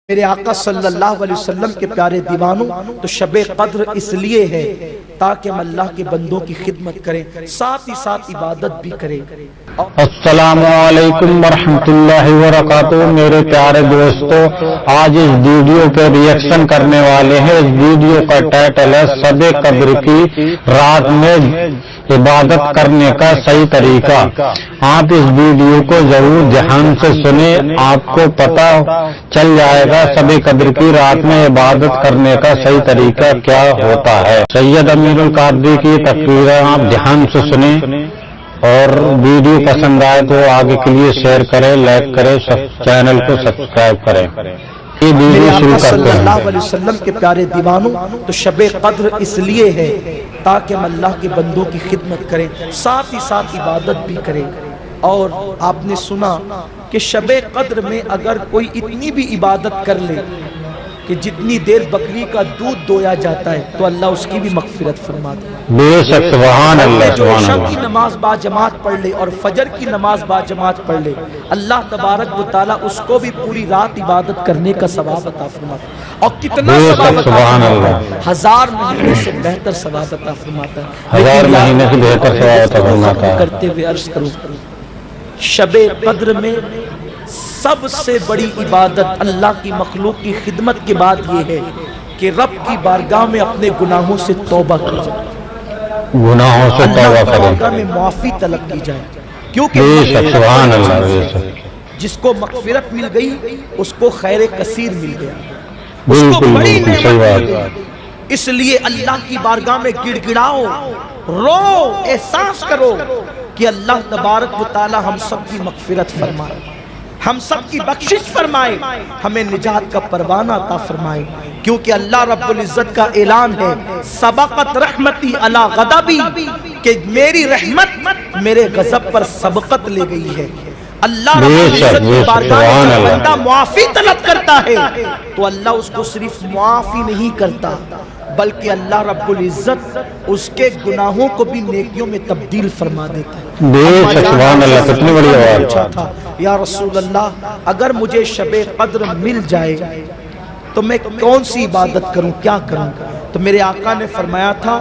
میرے آقا صلی اللہ علیہ وسلم کے پیارے دیوانوں، تو شب قدر اس لیے ہے تاکہ ہم اللہ کے بندوں کی خدمت کریں، ساتھ ہی ساتھ عبادت بھی کریں۔ السلام علیکم ورحمۃ اللہ وبرکاتہ۔ میرے پیارے دوستو، آج اس ویڈیو پہ ریئیکشن کرنے والے ہیں۔ اس ویڈیو کا ٹائٹل ہے شب قدر کی رات میں عبادت کرنے کا صحیح طریقہ۔ آپ اس ویڈیو کو ضرور دھیان سے سنیں، آپ کو پتہ چل جائے گا شب قدر کی رات میں عبادت کرنے کا صحیح طریقہ کیا ہوتا ہے۔ سید امیر القادری کی تقریر آپ دھیان سے سنیں، اور ویڈیو پسند آئے تو آگے کے لیے شیئر کریں، لائک کریں، چینل کو سبسکرائب کریں۔ یہ ویڈیو شروع کرتے صلی ہیں۔ اللہ علیہ وسلم کے پیارے دیوانوں، تو شب قدر اس لیے ہے تاکہ ہم اللہ کے بندوں کی خدمت کریں، ساتھ ہی ساتھ عبادت بھی کریں۔ اور آپ نے سنا کہ شب قدر میں اگر کوئی اتنی بھی عبادت کر لے کہ جتنی دیر بکری کا دودھ دویا جاتا ہے تو اللہ اس کی بھی مغفرت فرما دے۔ بے شک، سبحان اللہ، جو سبحان عشاء اللہ۔ کی نماز با جماعت پڑھ لے اور فجر کی نماز با جماعت پڑھ لے، اللہ تبارک و تعالیٰ اس کو بھی پوری رات عبادت کرنے کا ثواب عطا فرماتا ہے۔ اور کتنا بے شک، ثواب عطا سبحان فرماتا ہے؟ اللہ۔ 1000 مہینے سے بہتر ثواب عطا فرماتا ہے۔ 1000 مہینے سے بہتر ثواب عطا فرماتا ہے۔ کرتے ہوئے عرض کروں، شب قدر میں سب سے بڑی عبادت اللہ کی مخلوق کی خدمت کے بعد یہ ہے کہ رب کی بارگاہ میں اپنے گناہوں سے توبہ کی جائے، گناہوں سے توبہ اللہ کی کریں۔ بارگاہ میں معافی طلب کی جائے، کیونکہ بے شک، سبحان اللہ، مغفرت بے شک۔ جس کو مغفرت مل گئی اس کو خیر کثیر مل گیا، اس کو بالکل بڑی بالکل نعمت صحیح مل بات۔ گئی۔ اس لیے اللہ کی بارگاہ میں گڑ گڑاؤ، رو، احساس کرو کہ اللہ تبارک و تعالی ہم سب کی مغفرت فرمائے، ہم سب کی بخشش فرمائے، ہمیں نجات کا پروانہ عطا فرمائے، کیونکہ اللہ رب العزت کا اعلان ہے سبقت رحمتی علی غضبی، کہ میری رحمت میرے غضب پر سبقت لے گئی ہے۔ اللہ رب العزت کی بارگاہ میں جب بندہ معافی طلب کرتا ہے تو اللہ اس کو صرف معافی نہیں کرتا بلکہ اللہ رب العزت اس کے گناہوں کو بھی نیکیوں میں تبدیل فرما دیتا ہے۔ بے شک، سبحان اللہ، کتنی بڑی آواز۔ پوچھا تھا، یا رسول اللہ اگر مجھے شب قدر مل جائے تو میں کون سی عبادت کروں، کیا کروں؟ تو میرے آقا نے فرمایا تھا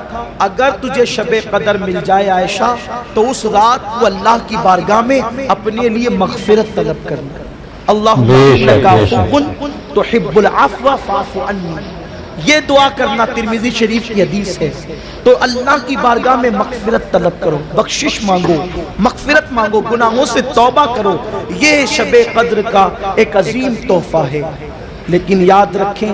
اگر تجھے شب قدر مل جائے عائشہ تو اس رات کو اللہ کی بارگاہ میں اپنے لیے مغفرت طلب کرنا۔ اللہم انک عفو تحب العفو فاعف عنی، یہ دعا کرنا ترمذی شریف کی حدیث ہے۔ تو اللہ کی بارگاہ میں مغفرت طلب کرو، بخشش مانگو، مغفرت مانگو، گناہوں سے توبہ کرو، یہ شب قدر کا ایک عظیم تحفہ ہے۔ لیکن یاد رکھیں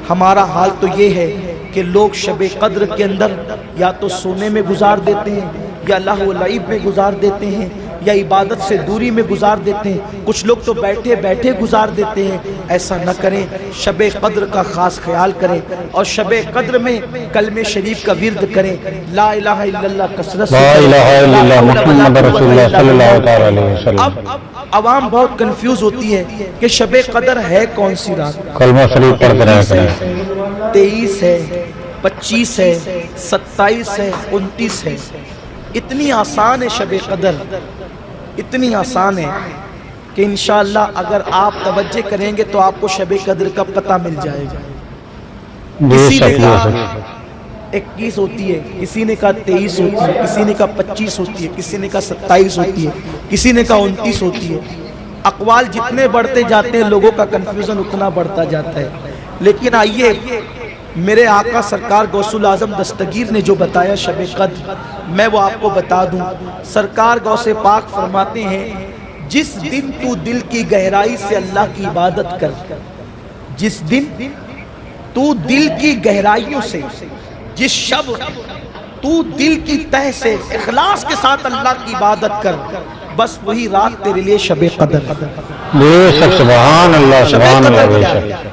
ہمارا حال تو یہ ہے کہ لوگ شب قدر کے اندر یا تو سونے میں گزار دیتے ہیں یا لہو و لعب میں گزار دیتے ہیں یا عبادت سے دوری میں گزار دیتے ہیں، کچھ لوگ تو بیٹھے بیٹھے گزار دیتے ہیں۔ ایسا نہ کریں، شب قدر کا خاص خیال کریں اور شب قدر میں کلمہ شریف کا ورد کریں، لا الہ الا اللہ کثرت سے، لا الہ الا اللہ محمد رسول اللہ صلی اللہ علیہ وسلم۔ اب عوام بہت کنفیوز ہوتی ہے کہ شب قدر ہے کون سی رات؟ کلمہ شریف پڑھتے رہا کریں۔ 23 ہے، 25 ہے، 27 ہے، 29 ہے۔ اتنی آسان ہے شب قدر، اتنی آسان ہے کہ انشاءاللہ اگر آپ توجہ کریں گے تو آپ کو شب قدر کا پتہ مل جائے گا۔ بے کسی نے شک، بے کہا شک۔ 21 ہوتی ہے، کسی نے کہا 23 ہوتی ہے، کسی نے کہا 25 ہوتی ہے، کسی نے کہا 27 ہوتی ہے، کسی نے کہا 29 ہوتی ہے۔ اقوال جتنے بڑھتے جاتے ہیں لوگوں کا کنفیوژن اتنا بڑھتا جاتا ہے۔ لیکن آئیے میرے آقا سرکار غوث الاعظم دستگیر نے جو بتایا شب قدر، میں وہ آپ کو بتا دوں۔ سرکار غوث پاک فرماتے ہیں جس دن تو دل کی گہرائی سے اللہ کی عبادت کر، جس دن تو دل کی گہرائیوں سے، جس شب تو دل کی تہ سے اخلاص کے ساتھ اللہ کی عبادت کر، بس وہی رات تیرے لیے شب قدر ہے۔ بے شک، سبحان اللہ، سبحان اللہ، بے شک۔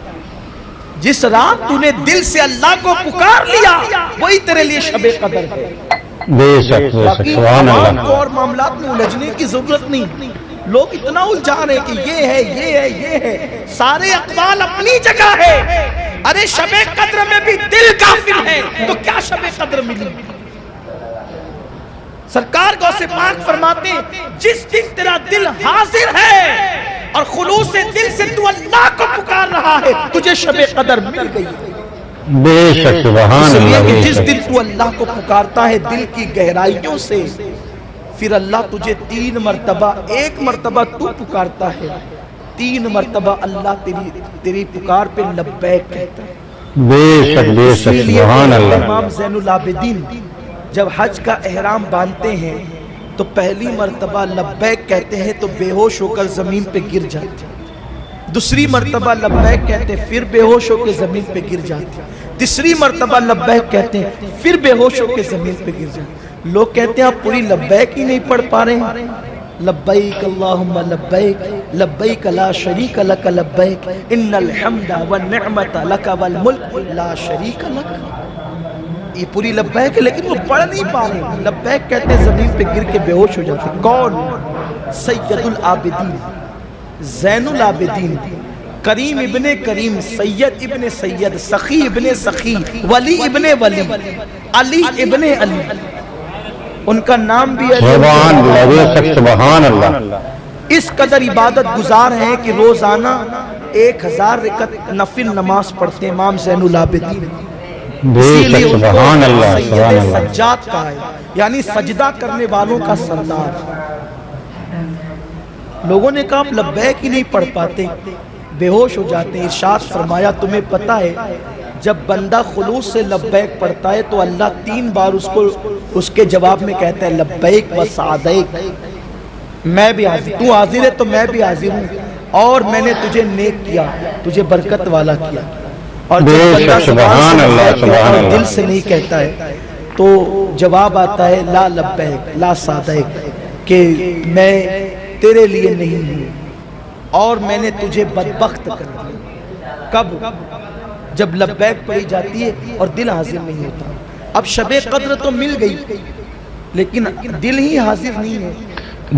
جس رات تو نے دل سے اللہ کو پکار لیا وہی تیرے لیے شب قدر ہے۔ بے شک، بے شک، سبحان عوام اللہ۔ کو اور معاملات میں الجھنے کی ضرورت نہیں، لوگ اتنا الجھا رہے کہ یہ ہے، یہ ہے، یہ ہے، سارے اقوال اپنی جگہ ہے۔ ارے شب قدر میں بھی دل غافل ہے تو کیا شب قدر ملی؟ سرکار غوث پاک فرماتے جس دن تیرا دل حاضر ہے اور خلوص دل سے تو اللہ کو پکار رہا ہے، تجھے شب قدر مل گئی۔ بے شک سبحان اس لیے اللہ، کہ بے جس شک۔ دن تو اللہ کو پکارتا ہے دل کی گہرائیوں سے، پھر اللہ تجھے 3 مرتبہ، 1 مرتبہ تو پکارتا ہے، 3 مرتبہ اللہ تیری پکار پہ لبیک کہتا ہے۔ بے شک بے اسی شک لیے سبحان اللہ۔ امام زین العابدین جب حج کا احرام باندھتے ہیں تو پہلی مرتبہ لبیک کہتے ہیں تو بے ہوش ہو کر زمین پہ گر جاتے ہیں، دوسری مرتبہ لبیک کہتے ہیں پھر بے ہوش ہو کے زمین پہ گر جاتے ہیں، تیسری مرتبہ لبیک کہتے ہیں پھر بے ہوش ہو کے زمین پہ گر جاتے ہیں۔ لوگ کہتے ہیں آپ پوری لبیک ہی نہیں پڑھ پا رہے ہیں۔ لبیک اللہم لبیک لبیک لا شریک لک لبیک ان الحمد والنعمت لک والملک لا شریک لک۔ یہ پوری لبیک ہے لیکن وہ پڑھ نہیں پا رہے ہیں۔ لبیک کہتے ہیں زمین پہ گر کے بے ہوش ہو جاتے ہیں۔ کون؟ سید العابدین، زین العابدین، کریم ابن کریم، سید ابن سید، سخی ابن سخی، ولی ابن ولی، علی ابن علی، ان کا نام بھی ہے۔ سبحان اللہ، بے شک سبحان اللہ۔ اس قدر عبادت گزار ہیں کہ روزانہ 1000 رکعت نفل نماز پڑھتے ہیں امام زین العابدین۔ بے اسی لیے شک ان سبحان کو اللہ، سبحان سید اللہ۔ سجاد کہا ہے، یعنی سجدہ کرنے والوں کا سردار۔ لوگوں نے کہا آپ لبیک ہی نہیں پڑھ پاتے، بے ہوش ہو جاتے ہیں۔ ارشاد فرمایا تمہیں پتہ ہے جب بندہ خلوص سے لبیک پڑھتا ہے تو اللہ 3 بار اس کے جواب میں کہتا ہے لبیک و سعدیک، میں بھی حاضر، تو حاضر ہے تو میں بھی حاضر ہوں، اور میں نے تجھے نیک کیا، تجھے برکت والا کیا۔ اور جب بندہ سبحان اللہ، سبحان اللہ، دل سے نہیں کہتا ہے تو جواب آتا ہے لا لبیک لا سعدیک، کہ میں تیرے لیے نہیں ہوں اور میں نے تجھے بدبخت کر دیا۔ کب؟ جب لبیک پڑھی جاتی ہے اور دل حاضر نہیں ہوتا۔ اب شب قدر تو مل گئی لیکن دل ہی حاضر نہیں ہے۔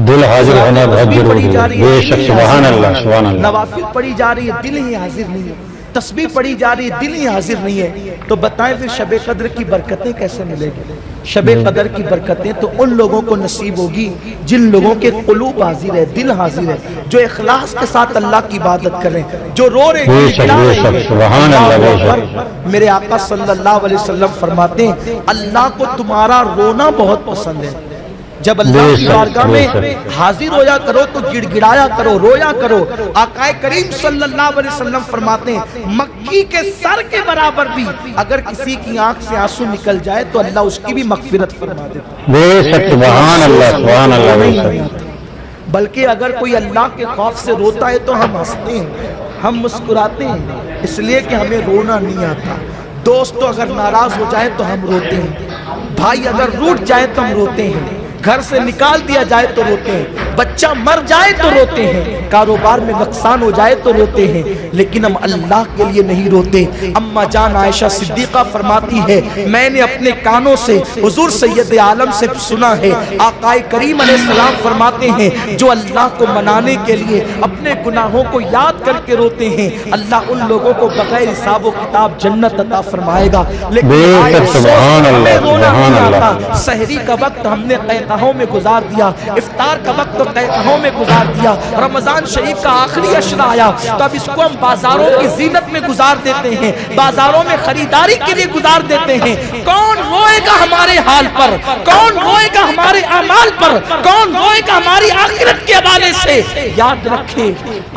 دل حاضر ہونا بہت ضروری ہے۔ بے شک سبحان اللہ، سبحان اللہ۔ نوافل پڑھی جا رہی ہے، دل ہی حاضر نہیں ہے۔ تسبیح پڑھی جا رہی ہے، دل ہی حاضر نہیں ہے، تو بتائیں پھر شب قدر کی برکتیں کیسے ملے گی؟ شب قدر کی برکتیں تو ان لوگوں کو نصیب ہوگی جن لوگوں کے قلوب حاضر ہے، دل حاضر ہے، جو اخلاص کے ساتھ اللہ کی عبادت کریں، جو رو رہے بے شک بے شک سبحان اللہ، بے شک۔ میرے آقا صلی اللہ علیہ وسلم فرماتے ہیں اللہ کو تمہارا رونا بہت پسند ہے۔ جب اللہ کی بارگاہ میں حاضر ہویا کرو تو گڑ گڑایا کرو، رویا کرو۔ آقا کریم صلی اللہ علیہ وسلم فرماتے ہیں مکھی کے سر کے برابر بھی اگر کسی کی آنکھ سے آنسو نکل جائے تو اللہ اس کی بھی مغفرت فرما دیتا بے شک سبحان اللہ، سبحان اللہ، بے شک۔ بلکہ اگر کوئی اللہ کے خوف سے روتا ہے تو ہم ہنستے ہیں، ہم مسکراتے ہیں، اس لیے کہ ہمیں رونا نہیں آتا۔ دوست اگر ناراض ہو جائے تو ہم روتے ہیں، بھائی اگر روٹ جائے تو ہم روتے ہیں، گھر سے نکال دیا جائے تو روتے ہیں، بچہ مر جائے تو روتے ہیں، کاروبار میں نقصان ہو جائے تو روتے ہیں، لیکن ہم اللہ کے لیے نہیں روتے۔ اما جان عائشہ صدیقہ فرماتی ہے میں نے اپنے کانوں سے حضور سید عالم سے سنا ہے، آقا کریم علیہ السلام فرماتے ہیں جو اللہ کو منانے کے لیے اپنے گناہوں کو یاد کر کے روتے ہیں اللہ ان لوگوں کو بغیر حساب و کتاب جنت عطا فرمائے گا۔ لیکن آئے افسوس ہمیں رونا نہیں آتا۔ سحری کا وقت ہم نے قہقہوں میں گزار دیا، افطار کا وقت تو قہقہوں میں گزار دیا، رمضان شریف کا آخری عشرہ آیا تو اب اس کو ہم بازاروں کی زینت میں گزار دیتے ہیں، بازاروں میں خریداری کے لیے گزار دیتے ہیں۔ کون روئے گا ہمارے حال پر؟ کون روئے گا ہمارے اعمال پر؟ کون روئے گا ہماری آخرت کے حوالے سے؟ یاد رکھیں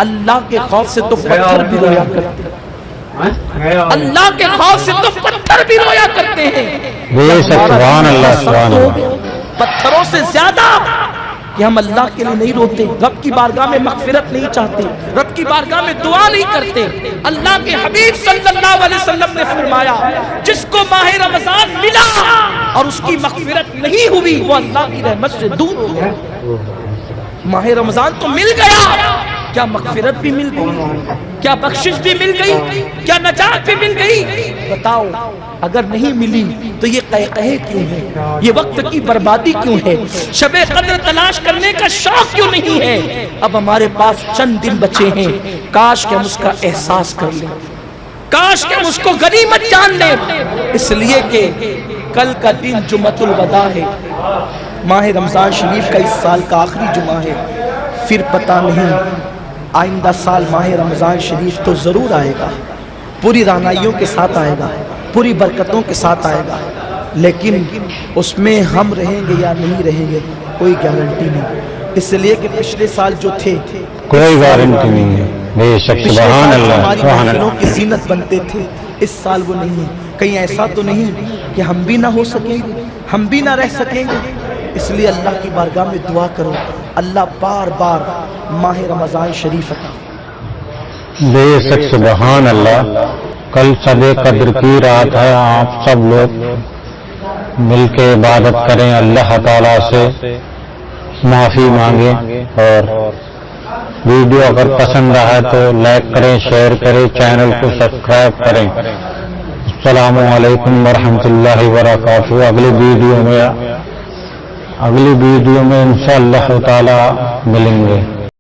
اللہ کے خوف سے تو پتھر بھی رویا کرتے ہیں، اللہ کے خوف سے تو پتھر بھی رویا کرتے ہیں۔ بے شک سبحان اللہ، سبحان اللہ۔ پتھروں سے زیادہ کہ ہم اللہ کے لیے نہیں روتے، رب کی بارگاہ میں مغفرت نہیں چاہتے، رب کی بارگاہ میں دعا نہیں کرتے۔ اللہ کے حبیب صلی اللہ علیہ وسلم نے فرمایا جس کو ماہ رمضان ملا اور اس کی مغفرت نہیں ہوئی وہ اللہ کی رحمت سے دور ہو گیا۔ ماہ رمضان تو مل گیا، کیا مغفرت بھی مل گئی؟ کیا بخشش بھی مل گئی؟ کیا نجات بھی مل گئی؟ بتاؤ اگر نہیں ملی تو یہ قہقہے کیوں ہے؟ یہ وقت کی بربادی کیوں ہے؟ شب قدر تلاش کرنے کا شوق کیوں نہیں ہے؟ اب ہمارے پاس چند دن بچے ہیں، کاش کہ ہم اس کا احساس کر لیں، کاش کہ ہم اس کو غنیمت جان لیں، اس لیے کہ کل کا دن جمعۃ الوداع ہے، ماہ رمضان شریف کا اس سال کا آخری جمعہ ہے، پھر پتہ نہیں آئندہ سال ماہ رمضان شریف تو ضرور آئے گا، پوری رعنائیوں کے ساتھ آئے گا، پوری برکتوں کے ساتھ آئے گا، لیکن اس میں ہم رہیں گے یا نہیں رہیں گے کوئی گارنٹی نہیں، اس لیے کہ پچھلے سال جو تھے کوئی گارنٹی نہیں ہے. بے شک پچھلے سبحان سال اللہ ہماری سبحان محفلوں اللہ. کی زینت بنتے تھے، اس سال وہ نہیں ہے. کہیں ایسا تو نہیں کہ ہم بھی نہ ہو سکیں گے، ہم بھی نہ رہ سکیں گے. اس لیے اللہ کی بارگاہ میں دعا کرو، اللہ بار بار ماہ رمضان شریف عطا. بے شک سبحان اللہ. کل شب قدر کی رات ہے، آپ سب لوگ مل کے عبادت کریں، اللہ تعالیٰ سے معافی مانگیں، اور ویڈیو اگر پسند آئے تو لائک کریں، شیئر کریں، چینل کو سبسکرائب کریں. السلام علیکم ورحمۃ اللہ وبرکاتہ. اگلی ویڈیو میں انشاءاللہ تعالی ملیں گے.